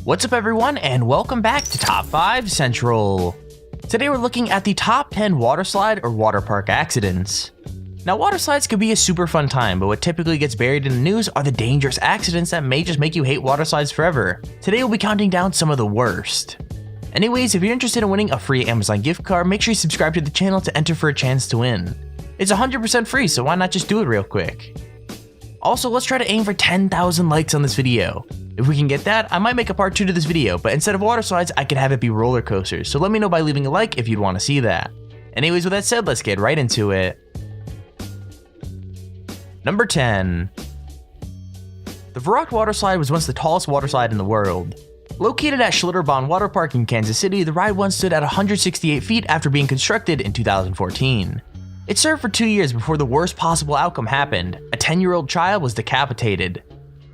What's up everyone, and welcome back to Top 5 Central. Today we're looking at the top 10 waterslide or water park accidents. Now water slides can be a super fun time, but what typically gets buried in the news are the dangerous accidents that may just make you hate water slides forever. Today we'll be counting down some of the worst. Anyways, if you're interested in winning a free Amazon gift card, make sure you subscribe to the channel to enter for a chance to win. It's 100% free, so why not just do it real quick. Also, let's try to aim for 10,000 likes on this video. If we can get that, I might make a part 2 to this video, but instead of water slides, I could have it be roller coasters, so let me know by leaving a like if you'd want to see that. Anyways, with that said, let's get right into it. Number 10. The Verrückt Waterslide was once the tallest waterslide in the world. Located at Schlitterbahn Water Park in Kansas City, the ride once stood at 168 feet after being constructed in 2014. It served for 2 years before the worst possible outcome happened. A 10-year-old child was decapitated.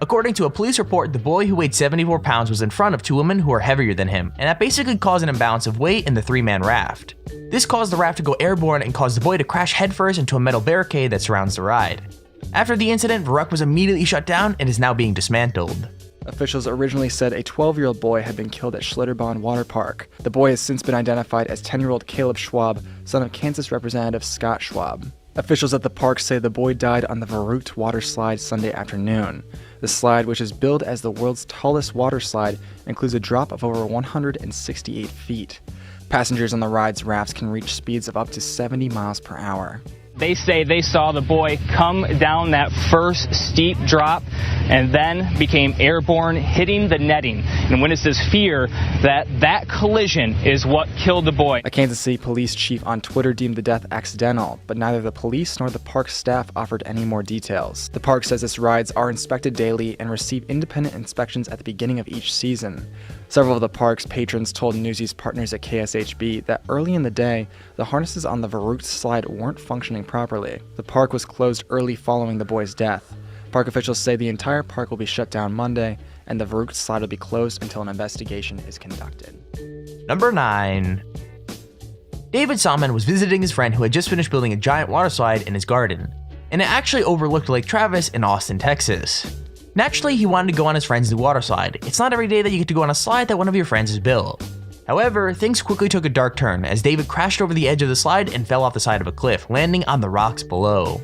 According to a police report, the boy who weighed 74 pounds was in front of two women who were heavier than him, and that basically caused an imbalance of weight in the three-man raft. This caused the raft to go airborne and caused the boy to crash headfirst into a metal barricade that surrounds the ride. After the incident, Verrückt was immediately shut down and is now being dismantled. Officials originally said a 12-year-old boy had been killed at Schlitterbahn Water Park. The boy has since been identified as 10-year-old Caleb Schwab, son of Kansas Representative Scott Schwab. Officials at the park say the boy died on the Verrückt water slide Sunday afternoon. The slide, which is billed as the world's tallest water slide, includes a drop of over 168 feet. Passengers on the ride's rafts can reach speeds of up to 70 miles per hour. They say they saw the boy come down that first steep drop and then became airborne, hitting the netting. And witnesses fear that that collision is what killed the boy. A Kansas City police chief on Twitter deemed the death accidental, but neither the police nor the park staff offered any more details. The park says its rides are inspected daily and receive independent inspections at the beginning of each season. Several of the park's patrons told Newsy's partners at KSHB that early in the day, the harnesses on the Verrückt slide weren't functioning properly. The park was closed early following the boy's death. Park officials say the entire park will be shut down Monday, and the Verrückt slide will be closed until an investigation is conducted. Number 9. David Salmon was visiting his friend who had just finished building a giant water slide in his garden, and it actually overlooked Lake Travis in Austin, Texas. Naturally, he wanted to go on his friend's new water slide. It's not every day that you get to go on a slide that one of your friends has built. However, things quickly took a dark turn as David crashed over the edge of the slide and fell off the side of a cliff, landing on the rocks below.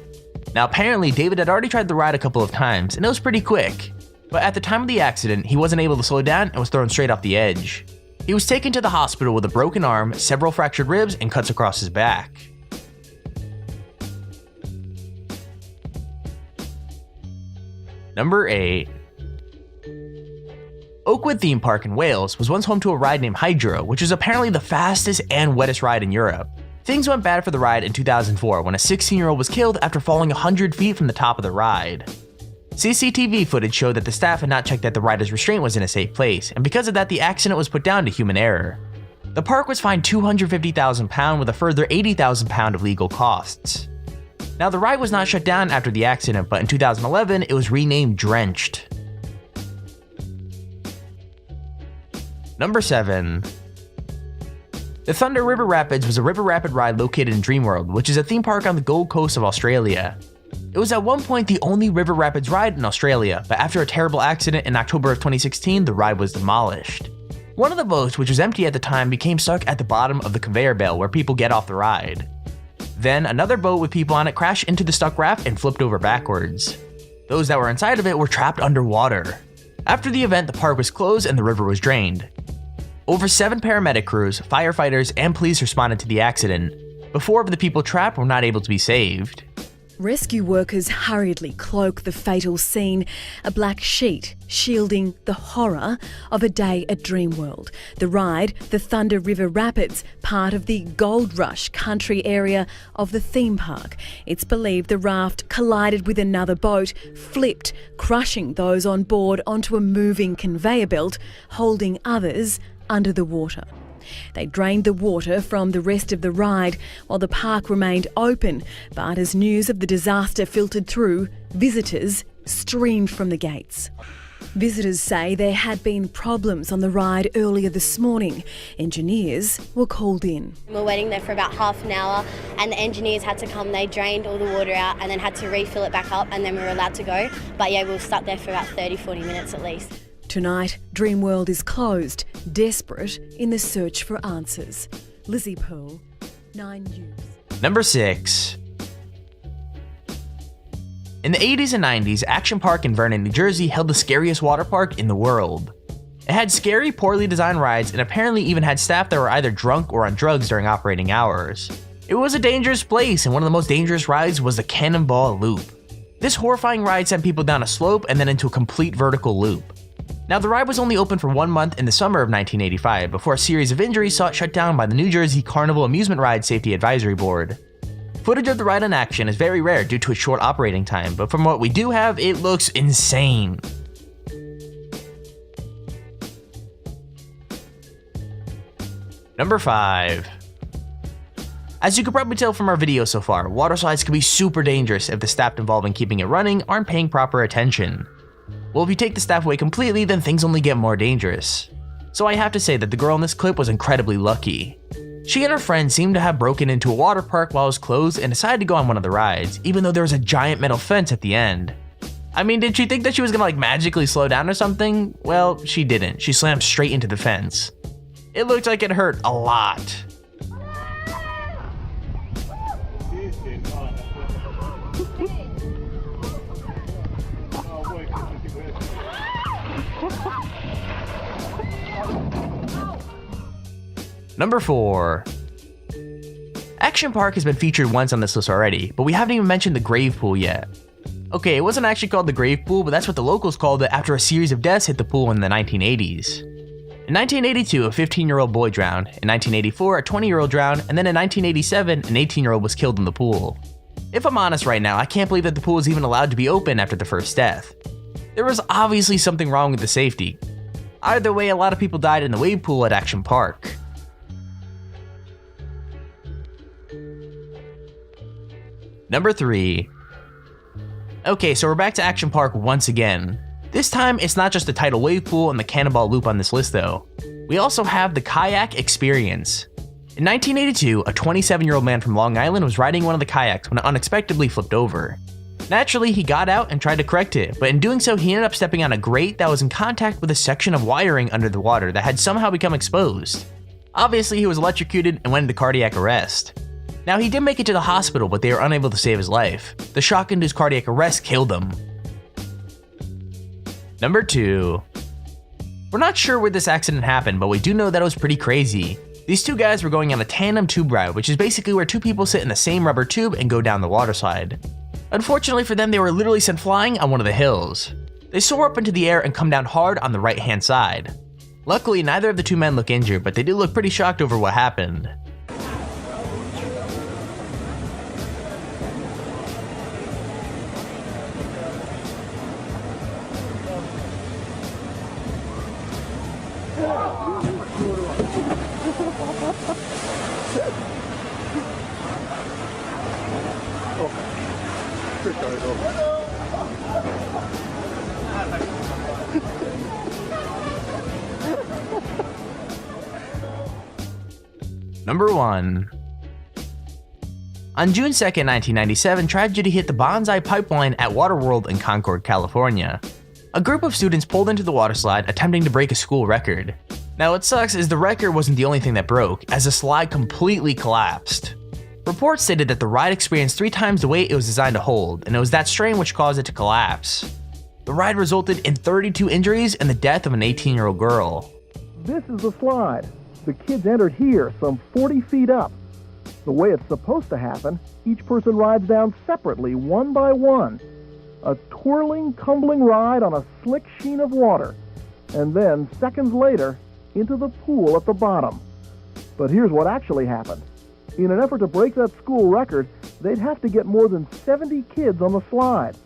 Now apparently, David had already tried the ride a couple of times, and it was pretty quick. But at the time of the accident, he wasn't able to slow down and was thrown straight off the edge. He was taken to the hospital with a broken arm, several fractured ribs, and cuts across his back. Number 8. Oakwood Theme Park in Wales was once home to a ride named Hydro, which was apparently the fastest and wettest ride in Europe. Things went bad for the ride in 2004 when a 16-year-old was killed after falling 100 feet from the top of the ride. CCTV footage showed that the staff had not checked that the rider's restraint was in a safe place, and because of that the accident was put down to human error. The park was fined £250,000 with a further £80,000 of legal costs. Now the ride was not shut down after the accident, but in 2011 it was renamed Drenched. Number 7. The Thunder River Rapids was a river rapid ride located in Dreamworld, which is a theme park on the Gold Coast of Australia. It was at one point the only river rapids ride in Australia, but after a terrible accident in October of 2016, the ride was demolished. One of the boats, which was empty at the time, became stuck at the bottom of the conveyor belt where people get off the ride. Then another boat with people on it crashed into the stuck raft and flipped over backwards. Those that were inside of it were trapped underwater. After the event, the park was closed and the river was drained. Over 7 paramedic crews, firefighters, and police responded to the accident, but 4 of the people trapped were not able to be saved. Rescue workers hurriedly cloak the fatal scene, a black sheet shielding the horror of a day at Dreamworld. The ride, the Thunder River Rapids, part of the Gold Rush country area of the theme park. It's believed the raft collided with another boat, flipped, crushing those on board onto a moving conveyor belt, holding others under the water. They drained the water from the rest of the ride while the park remained open, but as news of the disaster filtered through, visitors streamed from the gates. Visitors say there had been problems on the ride earlier this morning. Engineers were called in. We were waiting there for about half an hour and the engineers had to come. They drained all the water out and then had to refill it back up and then we were allowed to go. But yeah, we were stuck there for about 30-40 minutes at least. Tonight, Dreamworld is closed, desperate in the search for answers. Lizzie Pearl, 9 News. Number 6. In the 80s and 90s, Action Park in Vernon, New Jersey held the scariest water park in the world. It had scary, poorly designed rides and apparently even had staff that were either drunk or on drugs during operating hours. It was a dangerous place, and one of the most dangerous rides was the Cannonball Loop. This horrifying ride sent people down a slope and then into a complete vertical loop. Now, the ride was only open for 1 month in the summer of 1985 before a series of injuries saw it shut down by the New Jersey Carnival Amusement Ride Safety Advisory Board. Footage of the ride in action is very rare due to its short operating time, but from what we do have, it looks insane. Number 5. As you can probably tell from our video so far, water slides can be super dangerous if the staff involved in keeping it running aren't paying proper attention. Well, if you take the staff away completely, then things only get more dangerous. So I have to say that the girl in this clip was incredibly lucky. She and her friend seemed to have broken into a water park while it was closed and decided to go on one of the rides, even though there was a giant metal fence at the end. I mean, did she think that she was gonna magically slow down or something? Well, she didn't. She slammed straight into the fence. It looked like it hurt a lot. Number 4. Action Park has been featured once on this list already, but we haven't even mentioned the grave pool yet. Okay, it wasn't actually called the grave pool, but that's what the locals called it after a series of deaths hit the pool in the 1980s. In 1982, a 15-year-old boy drowned, in 1984, a 20-year-old drowned, and then in 1987, an 18-year-old was killed in the pool. If I'm honest right now, I can't believe that the pool was even allowed to be open after the first death. There was obviously something wrong with the safety. Either way, a lot of people died in the wave pool at Action Park. Number 3. Okay, so we're back to Action Park once again. This time, it's not just the tidal wave pool and the Cannonball Loop on this list though. We also have the kayak experience. In 1982, a 27-year-old man from Long Island was riding one of the kayaks when it unexpectedly flipped over. Naturally, he got out and tried to correct it, but in doing so, he ended up stepping on a grate that was in contact with a section of wiring under the water that had somehow become exposed. Obviously, he was electrocuted and went into cardiac arrest. Now, he did make it to the hospital, but they were unable to save his life. The shock-induced cardiac arrest killed him. Number 2. We're not sure where this accident happened, but we do know that it was pretty crazy. These two guys were going on a tandem tube ride, which is basically where two people sit in the same rubber tube and go down the water slide. Unfortunately for them, they were literally sent flying on one of the hills. They soar up into the air and come down hard on the right-hand side. Luckily, neither of the two men look injured, but they do look pretty shocked over what happened. Number 1. On June 2nd, 1997, tragedy hit the Bonsai Pipeline at Waterworld in Concord, California. A group of students pulled into the water slide, attempting to break a school record. Now what sucks is the record wasn't the only thing that broke, as the slide completely collapsed. Reports stated that the ride experienced 3 times the weight it was designed to hold, and it was that strain which caused it to collapse. The ride resulted in 32 injuries and the death of an 18-year-old girl. This is the slide. The kids entered here, some 40 feet up. The way it's supposed to happen, each person rides down separately, one by one. A twirling, tumbling ride on a slick sheen of water. And then, seconds later, into the pool at the bottom. But here's what actually happened. In an effort to break that school record, they'd have to get more than 70 kids on the slide.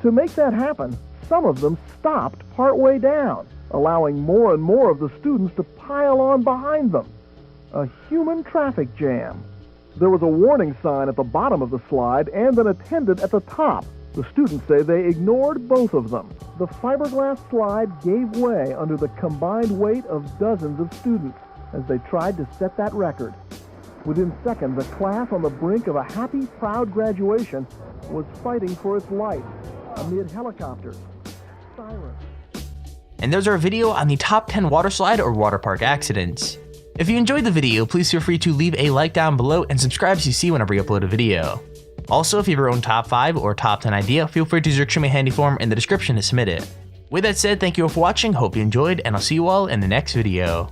To make that happen, some of them stopped partway down, allowing more and more of the students to pile on behind them. A human traffic jam. There was a warning sign at the bottom of the slide and an attendant at the top. The students say they ignored both of them. The fiberglass slide gave way under the combined weight of dozens of students as they tried to set that record. Within seconds, a class on the brink of a happy, proud graduation was fighting for its life amid helicopters, sirens. And there's our video on the top 10 waterslide or water park accidents. If you enjoyed the video, please feel free to leave a like down below and subscribe so you see whenever we upload a video. Also, if you have your own top 5 or top 10 idea, feel free to use our extremely handy form in the description to submit it. With that said, thank you all for watching, hope you enjoyed, and I'll see you all in the next video.